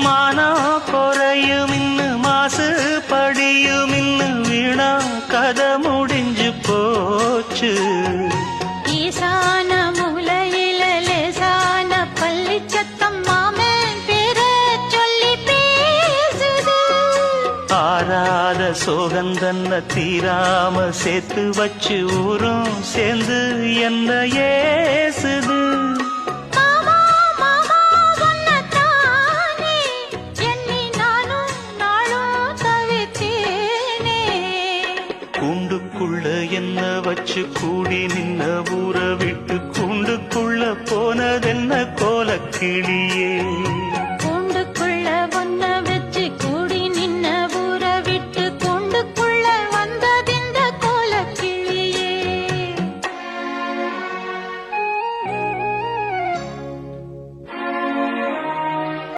மானா குறையும் இன்னு மாசு படியும் இன்னு வீணா கதை முடிஞ்சு போச்சு. ஈசான மூலையில லேசான பள்ளி சத்தம் மாமன் பேர சொல்லி பேசுது. ஆறாத சோகந்தன்ன தீராம சேர்த்து வச்சு ஊரும் சேர்ந்து என்ன ஏசுது. கூண்டுக்குள்ள என்ன வச்சு கூடி